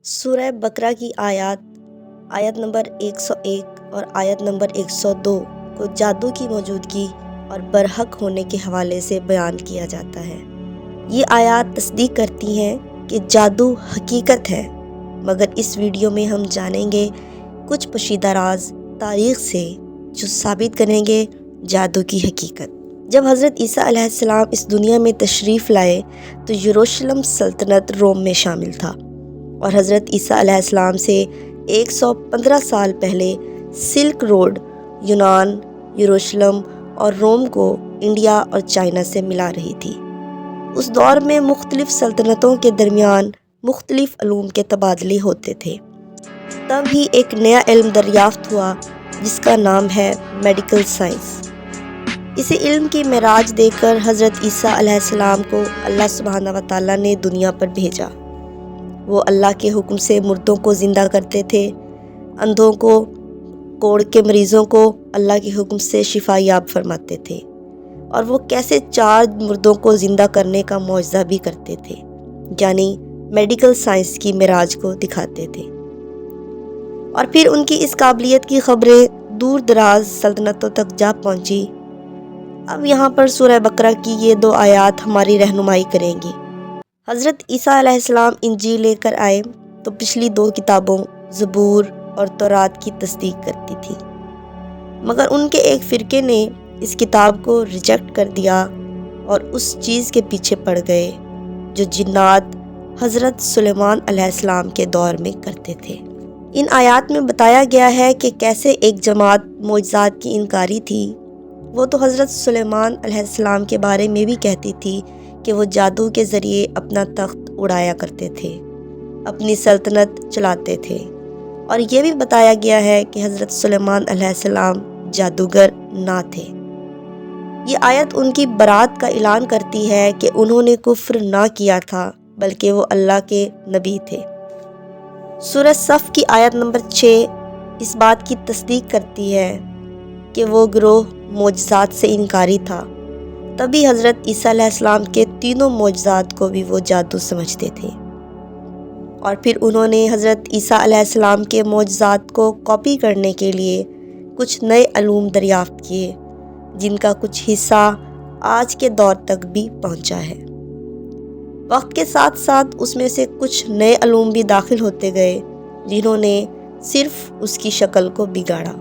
سورہ بقرہ کی آیت نمبر 101 اور آیت نمبر 102 کو جادو کی موجودگی اور برحق ہونے کے حوالے سے بیان کیا جاتا ہے۔ یہ آیات تصدیق کرتی ہیں کہ جادو حقیقت ہے، مگر اس ویڈیو میں ہم جانیں گے کچھ پوشیدہ راز تاریخ سے جو ثابت کریں گے جادو کی حقیقت۔ جب حضرت عیسیٰ علیہ السلام اس دنیا میں تشریف لائے تو یروشلم سلطنت روم میں شامل تھا، اور حضرت عیسیٰ علیہ السلام سے 115 سال پہلے سلک روڈ یونان، یروشلم اور روم کو انڈیا اور چائنا سے ملا رہی تھی۔ اس دور میں مختلف سلطنتوں کے درمیان مختلف علوم کے تبادلے ہوتے تھے۔ تب ہی ایک نیا علم دریافت ہوا جس کا نام ہے میڈیکل سائنس۔ اسی علم کی معراج دے کر حضرت عیسیٰ علیہ السلام کو اللہ سبحانہ و تعالیٰ نے دنیا پر بھیجا۔ وہ اللہ کے حکم سے مردوں کو زندہ کرتے تھے، اندھوں کو، کوڑ کے مریضوں کو اللہ کے حکم سے شفا یاب فرماتے تھے، اور وہ کیسے 4 مردوں کو زندہ کرنے کا معجزہ بھی کرتے تھے، یعنی میڈیکل سائنس کی معراج کو دکھاتے تھے۔ اور پھر ان کی اس قابلیت کی خبریں دور دراز سلطنتوں تک جا پہنچی۔ اب یہاں پر سورہ بقرہ کی یہ 2 آیات ہماری رہنمائی کریں گی۔ حضرت عیسیٰ علیہ السلام انجیل لے کر آئے تو پچھلی 2 کتابوں زبور اور تورات کی تصدیق کرتی تھی، مگر ان کے ایک فرقے نے اس کتاب کو ریجیکٹ کر دیا اور اس چیز کے پیچھے پڑ گئے جو جنات حضرت سلیمان علیہ السلام کے دور میں کرتے تھے۔ ان آیات میں بتایا گیا ہے کہ کیسے ایک جماعت معجزات کی انکاری تھی۔ وہ تو حضرت سلیمان علیہ السلام کے بارے میں بھی کہتی تھی کہ وہ جادو کے ذریعے اپنا تخت اڑایا کرتے تھے، اپنی سلطنت چلاتے تھے، اور یہ بھی بتایا گیا ہے کہ حضرت سلیمان علیہ السلام جادوگر نہ تھے۔ یہ آیت ان کی برات کا اعلان کرتی ہے کہ انہوں نے کفر نہ کیا تھا بلکہ وہ اللہ کے نبی تھے۔ سورہ صف کی آیت نمبر 6 اس بات کی تصدیق کرتی ہے کہ وہ گروہ معجزات سے انکاری تھا، تبھی حضرت عیسیٰ علیہ السلام کے 3 معجزات کو بھی وہ جادو سمجھتے تھے، اور پھر انہوں نے حضرت عیسیٰ علیہ السلام کے معجزات کو کاپی کرنے کے لیے کچھ نئے علوم دریافت کیے، جن کا کچھ حصہ آج کے دور تک بھی پہنچا ہے۔ وقت کے ساتھ ساتھ اس میں سے کچھ نئے علوم بھی داخل ہوتے گئے جنہوں نے صرف اس کی شکل کو بگاڑا۔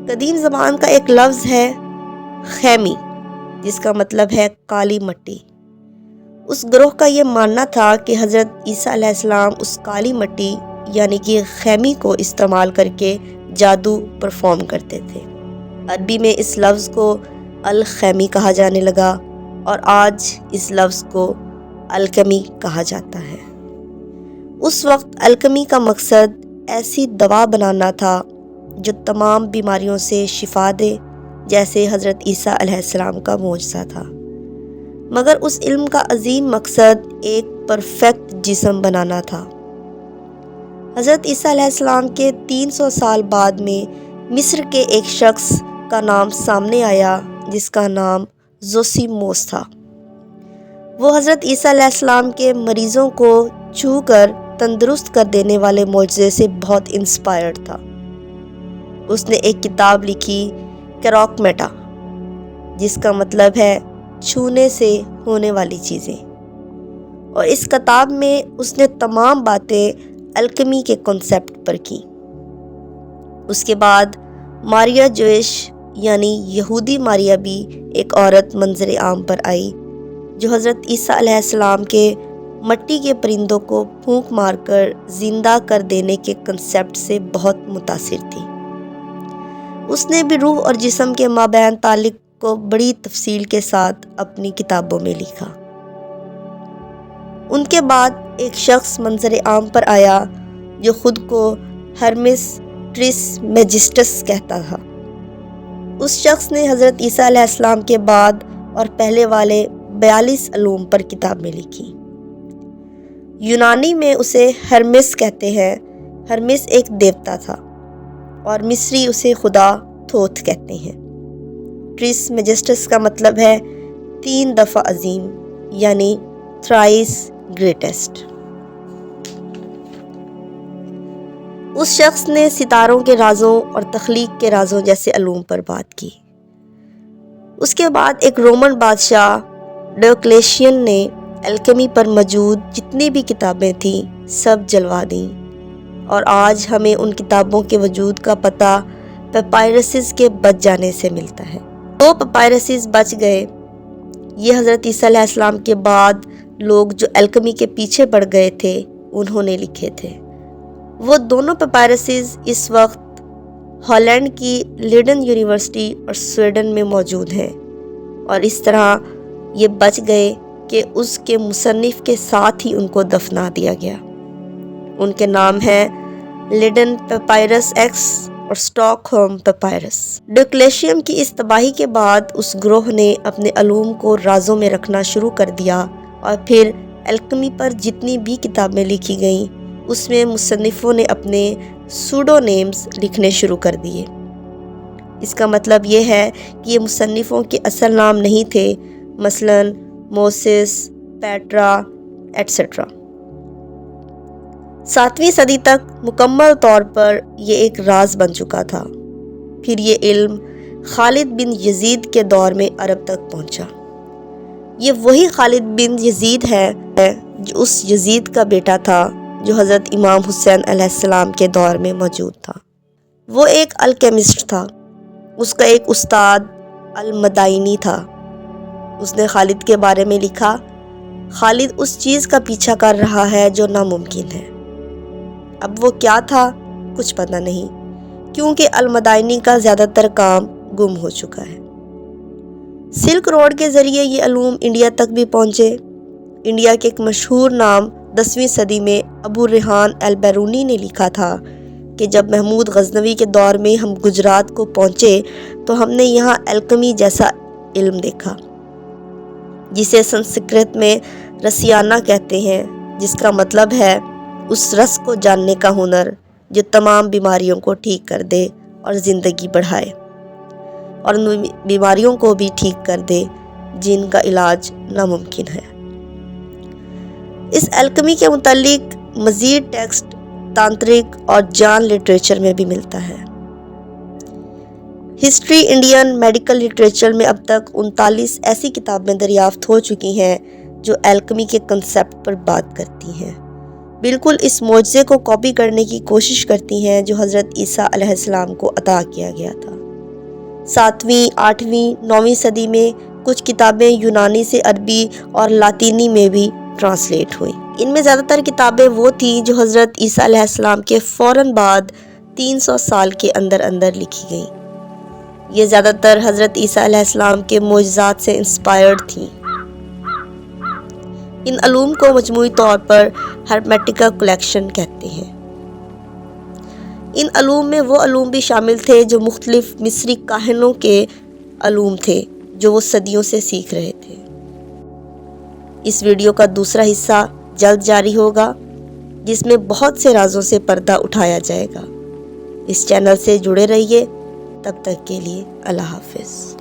قدیم زمان کا ایک لفظ ہے خیمی، جس کا مطلب ہے کالی مٹی۔ اس گروہ کا یہ ماننا تھا کہ حضرت عیسیٰ علیہ السلام اس کالی مٹی یعنی کہ خیمی کو استعمال کر کے جادو پرفارم کرتے تھے۔ عربی میں اس لفظ کو الخیمی کہا جانے لگا، اور آج اس لفظ کو الکمی کہا جاتا ہے۔ اس وقت الکمی کا مقصد ایسی دوا بنانا تھا جو تمام بیماریوں سے شفا دے، جیسے حضرت عیسیٰ علیہ السلام کا معجزہ تھا، مگر اس علم کا عظیم مقصد ایک پرفیکٹ جسم بنانا تھا۔ حضرت عیسیٰ علیہ السلام کے 300 سال بعد میں مصر کے ایک شخص کا نام سامنے آیا جس کا نام زوسیموس تھا۔ وہ حضرت عیسیٰ علیہ السلام کے مریضوں کو چھو کر تندرست کر دینے والے معجزے سے بہت انسپائرڈ تھا۔ اس نے ایک کتاب لکھی کیروکمیٹا، جس کا مطلب ہے چھونے سے ہونے والی چیزیں، اور اس کتاب میں اس نے تمام باتیں الکمی کے کنسیپٹ پر کی۔ اس کے بعد ماریا جویش یعنی یہودی ماریا بھی ایک عورت منظر عام پر آئی جو حضرت عیسیٰ علیہ السلام کے مٹی کے پرندوں کو پھونک مار کر زندہ کر دینے کے کنسیپٹ سے بہت متاثر تھی۔ اس نے بھی روح اور جسم کے مابین تعلق کو بڑی تفصیل کے ساتھ اپنی کتابوں میں لکھا۔ ان کے بعد ایک شخص منظر عام پر آیا جو خود کو ہرمس ٹرسمیجسٹس کہتا تھا۔ اس شخص نے حضرت عیسیٰ علیہ السلام کے بعد اور پہلے والے 42 علوم پر کتابیں لکھی۔ یونانی میں اسے ہرمس کہتے ہیں۔ ہرمس ایک دیوتا تھا، اور مصری اسے خدا تھوتھ کہتے ہیں۔ ٹرسمیجسٹس کا مطلب ہے 3 دفعہ عظیم، یعنی تھرائس گریٹسٹ۔ اس شخص نے ستاروں کے رازوں اور تخلیق کے رازوں جیسے علوم پر بات کی۔ اس کے بعد ایک رومن بادشاہ ڈیوکلیشین نے الکیمی پر موجود جتنی بھی کتابیں تھیں سب جلوا دیں، اور آج ہمیں ان کتابوں کے وجود کا پتہ پیپائرسز کے بچ جانے سے ملتا ہے۔ 2 پیپائرسز بچ گئے۔ یہ حضرت عیسیٰ علیہ السلام کے بعد لوگ جو الکیمی کے پیچھے پڑ گئے تھے انہوں نے لکھے تھے۔ وہ دونوں پیپائرسز اس وقت ہالینڈ کی لیڈن یونیورسٹی اور سویڈن میں موجود ہیں، اور اس طرح یہ بچ گئے کہ اس کے مصنف کے ساتھ ہی ان کو دفنا دیا گیا۔ ان کے نام ہیں لیڈن پیپائرس ایکس اور اسٹاک ہوم پیپائرس۔ ڈیوکلیشین کی اس تباہی کے بعد اس گروہ نے اپنے علوم کو رازوں میں رکھنا شروع کر دیا، اور پھر الکیمی پر جتنی بھی کتابیں لکھی گئیں اس میں مصنفوں نے اپنے سوڈو نیمز لکھنے شروع کر دیے۔ اس کا مطلب یہ ہے کہ یہ مصنفوں کے اصل نام نہیں تھے، مثلاً موسیس، پیٹرا ایٹسٹرا۔ 7ویں صدی تک مکمل طور پر یہ ایک راز بن چکا تھا۔ پھر یہ علم خالد بن یزید کے دور میں عرب تک پہنچا۔ یہ وہی خالد بن یزید ہے جو اس یزید کا بیٹا تھا جو حضرت امام حسین علیہ السلام کے دور میں موجود تھا۔ وہ ایک الکیمسٹ تھا۔ اس کا ایک استاد المدائنی تھا۔ اس نے خالد کے بارے میں لکھا، خالد اس چیز کا پیچھا کر رہا ہے جو ناممکن ہے۔ اب وہ کیا تھا کچھ پتہ نہیں، کیونکہ المدائنی کا زیادہ تر کام گم ہو چکا ہے۔ سلک روڈ کے ذریعے یہ علوم انڈیا تک بھی پہنچے۔ انڈیا کے ایک مشہور نام 10ویں صدی میں ابو ریحان البیرونی نے لکھا تھا کہ جب محمود غزنوی کے دور میں ہم گجرات کو پہنچے تو ہم نے یہاں الکیمی جیسا علم دیکھا، جسے سنسکرت میں رسیانہ کہتے ہیں، جس کا مطلب ہے اس رس کو جاننے کا ہنر جو تمام بیماریوں کو ٹھیک کر دے اور زندگی بڑھائے، اور ان بیماریوں کو بھی ٹھیک کر دے جن کا علاج ناممکن ہے۔ اس الکیمی کے متعلق مزید ٹیکسٹ تانترک اور جان لٹریچر میں بھی ملتا ہے۔ ہسٹری انڈین میڈیکل لٹریچر میں اب تک 39 ایسی کتابیں دریافت ہو چکی ہیں جو الکیمی کے کنسیپٹ پر بات کرتی ہیں، بالکل اس معجزے کو کاپی کرنے کی کوشش کرتی ہیں جو حضرت عیسیٰ علیہ السلام کو عطا کیا گیا تھا۔ 7ویں، 8ویں، 9ویں صدی میں کچھ کتابیں یونانی سے عربی اور لاطینی میں بھی ٹرانسلیٹ ہوئیں۔ ان میں زیادہ تر کتابیں وہ تھیں جو حضرت عیسیٰ علیہ السلام کے فوراً بعد 300 سال کے اندر لکھی گئیں۔ یہ زیادہ تر حضرت عیسیٰ علیہ السلام کے معجزات سے انسپائرڈ تھیں۔ ان علوم کو مجموعی طور پر ہرمیٹیکا کلیکشن کہتے ہیں۔ ان علوم میں وہ علوم بھی شامل تھے جو مختلف مصری کاہنوں کے علوم تھے جو وہ صدیوں سے سیکھ رہے تھے۔ اس ویڈیو کا دوسرا حصہ جلد جاری ہوگا جس میں بہت سے رازوں سے پردہ اٹھایا جائے گا۔ اس چینل سے جڑے رہیے، تب تک کے لیے اللہ حافظ۔